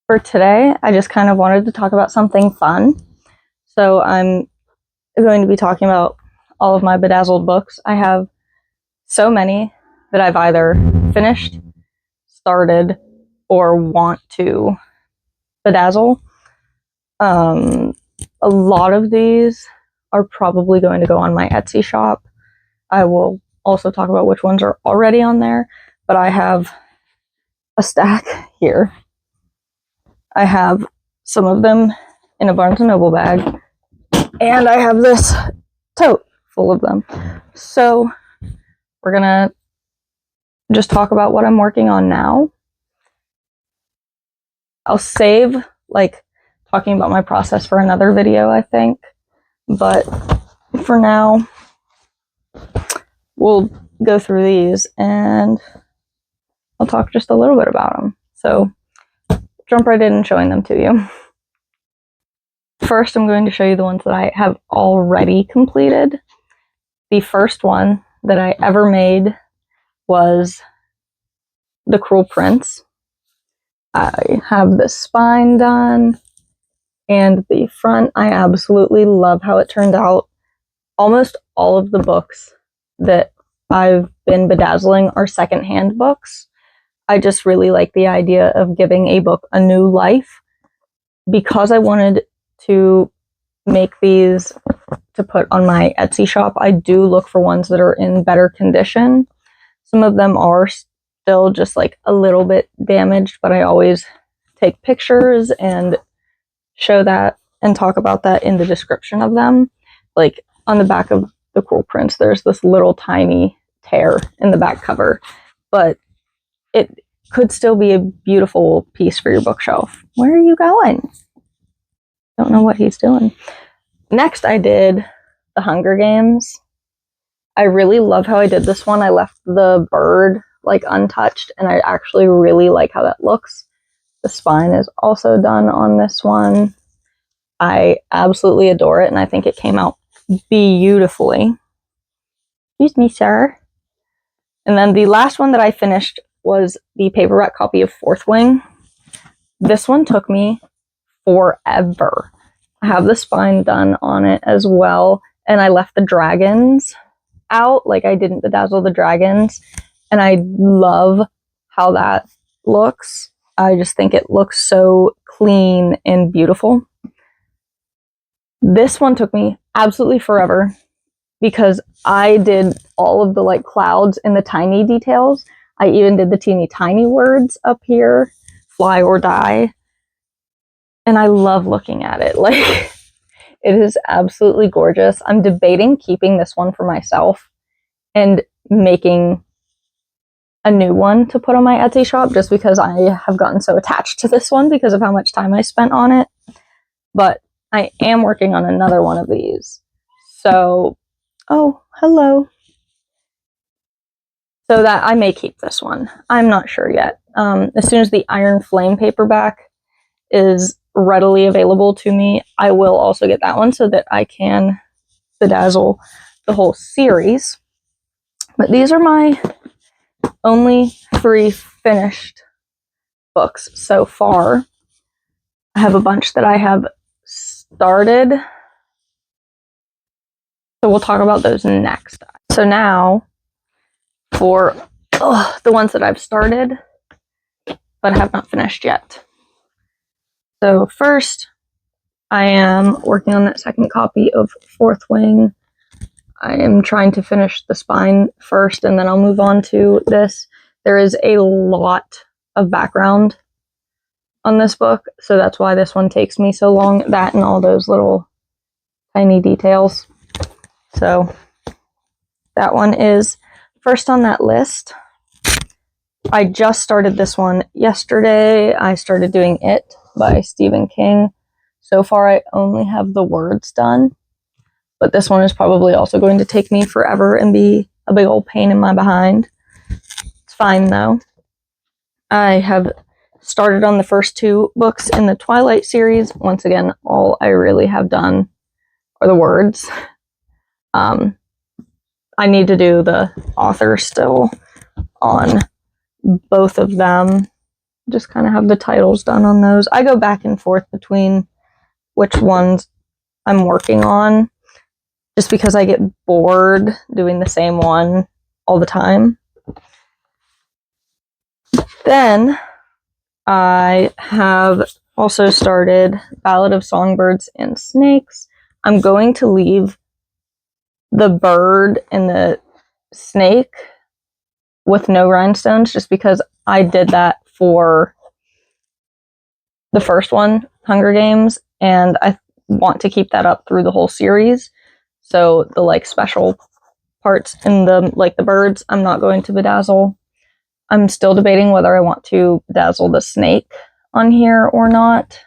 For today, I just kind of wanted to talk about something fun. So I'm going to be talking about all of my bedazzled books. I have so many that I've either finished, started, or want to bedazzle. A lot of these are probably going to go on my Etsy shop. I will also talk about which ones are already on there, but I have a stack here. I have some of them in a Barnes & Noble bag, and I have this tote full of them. So we're gonna just talk about what I'm working on now. I'll save talking about my process for another video, I think, but for now we'll go through these and I'll talk just a little bit about them. So jump right in and showing them to you. First, I'm going to show you the ones that I have already completed. The first one that I ever made was The Cruel Prince. I have the spine done and the front. I absolutely love how it turned out. Almost all of the books that I've been bedazzling are secondhand books. I just really like the idea of giving a book a new life. Because I wanted to make these to put on my Etsy shop, I do look for ones that are in better condition. Some of them are still just like a little bit damaged, but I always take pictures and show that and talk about that in the description of them. Like on the back of The Cruel Prince, there's this little tiny tear in the back cover, but it could still be a beautiful piece for your bookshelf. Where are you going? Don't know what he's doing. Next, I did The Hunger Games. I really love how I did this one. I left the bird untouched, and I actually really like how that looks. The spine is also done on this one. I absolutely adore it, and I think it came out beautifully. Excuse me, sir. And then the last one that I finished was the paperback copy of Fourth Wing. This one took me forever. I have the spine done on it as well, and I left the dragons out. I didn't bedazzle the dragons, and I love how that looks. I just think it looks so clean and beautiful. This one took me absolutely forever because I did all of the clouds and the tiny details. I even did the teeny tiny words up here, fly or die. And I love looking at it. It is absolutely gorgeous. I'm debating keeping this one for myself and making a new one to put on my Etsy shop just because I have gotten so attached to this one because of how much time I spent on it. But I am working on another one of these. So, oh, hello. So that I may keep this one. I'm not sure yet. As soon as the Iron Flame paperback is readily available to me, I will also get that one so that I can bedazzle the whole series. But these are my only 3 finished books so far. I have a bunch that I have started, so we'll talk about those next. So now for the ones that I've started but have not finished yet. So first, I am working on that second copy of Fourth Wing. I am trying to finish the spine first, and then I'll move on to this. There is a lot of background on this book, so that's why this one takes me so long. That and all those little tiny details. So that one is first on that list. I just started this one yesterday. I started doing It by Stephen King. So far, I only have the words done, but this one is probably also going to take me forever and be a big old pain in my behind. It's fine, though. I have started on the first 2 books in the Twilight series. Once again, all I really have done are the words. I need to do the author still on both of them, just kind of have the titles done on those. I go back and forth between which ones I'm working on, just because I get bored doing the same one all the time. Then I have also started Ballad of Songbirds and Snakes. I'm going to leave the bird and the snake with no rhinestones, just because I did that for the first one, Hunger Games, and I want to keep that up through the whole series. So the like special parts in the like the birds, I'm not going to bedazzle. I'm still debating whether I want to bedazzle the snake on here or not.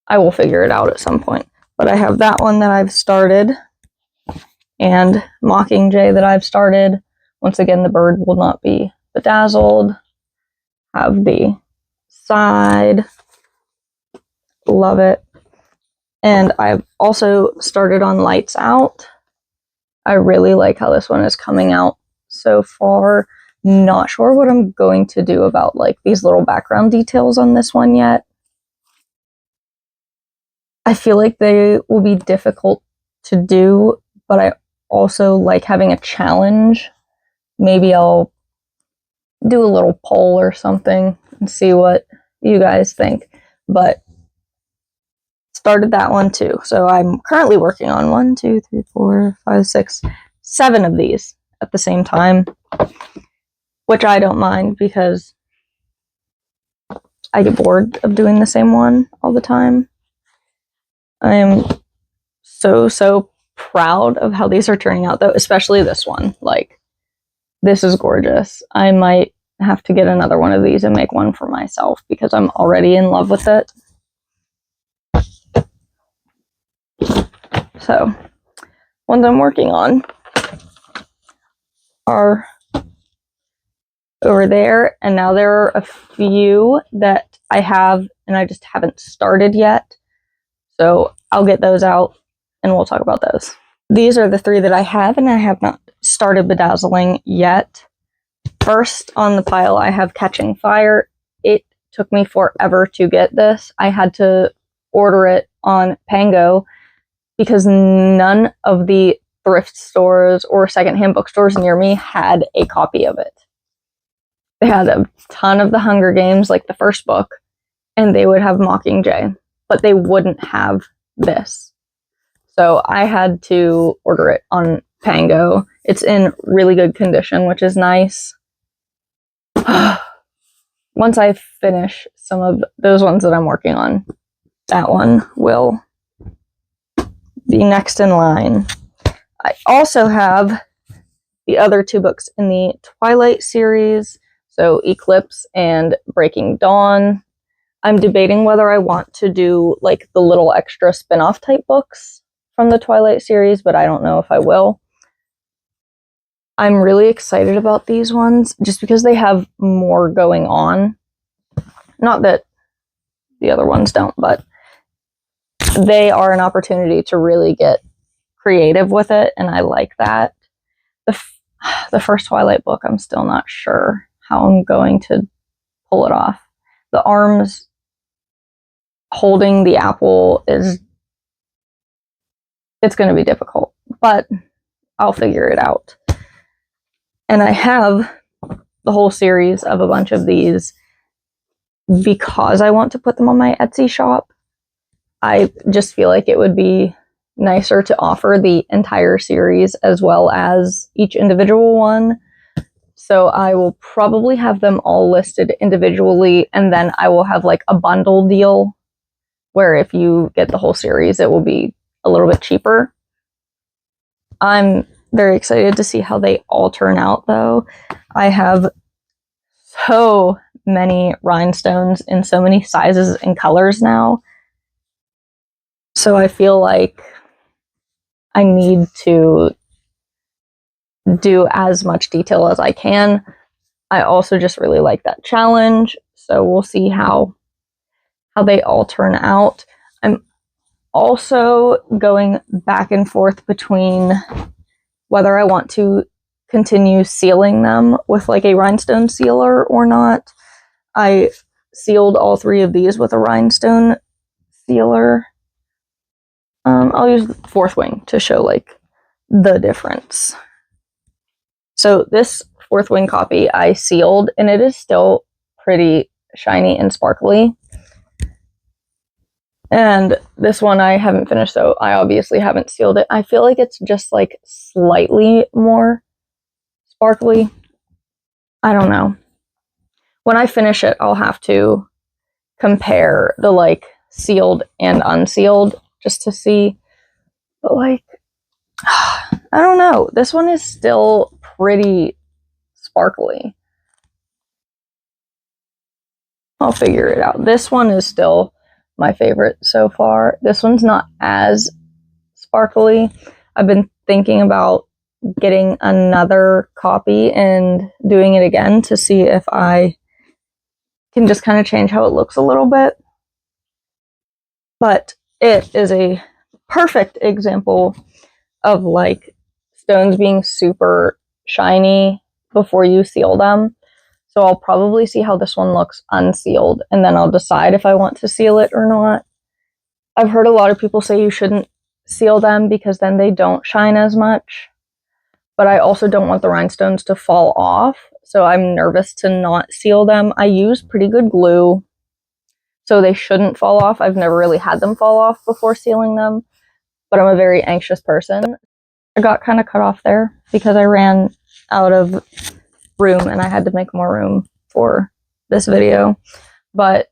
I will figure it out at some point. But I have that one that I've started, and Mockingjay that I've started. Once again, the bird will not be bedazzled. Have the side. Love it. And I've also started on Lights Out. I really like how this one is coming out so far. Not sure what I'm going to do about like these little background details on this one yet. I feel like they will be difficult to do, but I also like having a challenge. Maybe I'll do a little poll or something and see what you guys think. But started that one too. So I'm currently working on 1, 2, 3, 4, 5, 6, 7 of these at the same time, which I don't mind because I get bored of doing the same one all the time. I am so proud of how these are turning out, though, especially this one. Like, this is gorgeous. I might have to get another one of these and make one for myself because I'm already in love with it. So, ones I'm working on are over there, and now there are a few that I have and I just haven't started yet. So I'll get those out and we'll talk about those. These are the 3 that I have, and I have not started bedazzling yet. First on the pile, I have Catching Fire. It took me forever to get this. I had to order it on Pango because none of the thrift stores or secondhand bookstores near me had a copy of it. They had a ton of the Hunger Games, like the first book, and they would have Mockingjay, but they wouldn't have this. So I had to order it on Pango. It's in really good condition, which is nice. Once I finish some of those ones that I'm working on, that one will be next in line. I also have the other 2 books in the Twilight series, so Eclipse and Breaking Dawn. I'm debating whether I want to do like the little extra spin-off type books from the Twilight series, but I don't know if I will. I'm really excited about these ones just because they have more going on. Not that the other ones don't, but they are an opportunity to really get creative with it, and I like that. The first Twilight book, I'm still not sure how I'm going to pull it off. The arms holding the apple it's going to be difficult, but I'll figure it out. And I have the whole series of a bunch of these because I want to put them on my Etsy shop. I just feel like it would be nicer to offer the entire series as well as each individual one. So I will probably have them all listed individually, and then I will have like a bundle deal where if you get the whole series, it will be a little bit cheaper. I'm very excited to see how they all turn out, though. I have so many rhinestones in so many sizes and colors now. So I feel like I need to do as much detail as I can. I also just really like that challenge. So we'll see how they all turn out. I'm also going back and forth between whether I want to continue sealing them with like a rhinestone sealer or not. I sealed all 3 of these with a rhinestone sealer. I'll use the 4th wing to show like the difference. So this 4th wing copy I sealed, and it is still pretty shiny and sparkly. And this one I haven't finished, so I obviously haven't sealed it. I feel like it's just like slightly more sparkly. I don't know. When I finish it, I'll have to compare the like sealed and unsealed just to see. But like, I don't know. This one is still pretty sparkly. I'll figure it out. This one is still my favorite so far. This one's not as sparkly. I've been thinking about getting another copy and doing it again to see if I can just kind of change how it looks a little bit. But it is a perfect example of like stones being super shiny before you seal them. So I'll probably see how this one looks unsealed, and then I'll decide if I want to seal it or not. I've heard a lot of people say you shouldn't seal them because then they don't shine as much. But I also don't want the rhinestones to fall off, so I'm nervous to not seal them. I use pretty good glue, so they shouldn't fall off. I've never really had them fall off before sealing them, but I'm a very anxious person. I got kind of cut off there because I ran out of room and I had to make more room for this video. But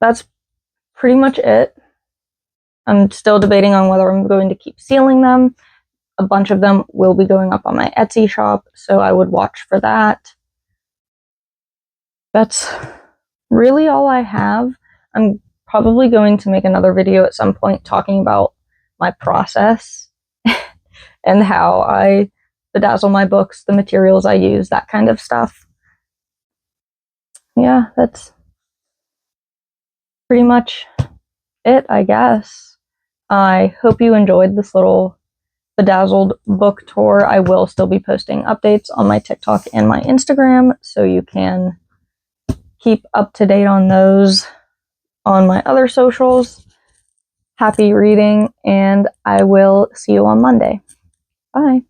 that's pretty much it. I'm still debating on whether I'm going to keep sealing them. A bunch of them will be going up on my Etsy shop, so I would watch for that. That's really all I have. I'm probably going to make another video at some point talking about my process and how I bedazzle my books, the materials I use, that kind of stuff. Yeah, that's pretty much it, I guess. I hope you enjoyed this little bedazzled book tour. I will still be posting updates on my TikTok and my Instagram, so you can keep up to date on those on my other socials. Happy reading, and I will see you on Monday. Bye.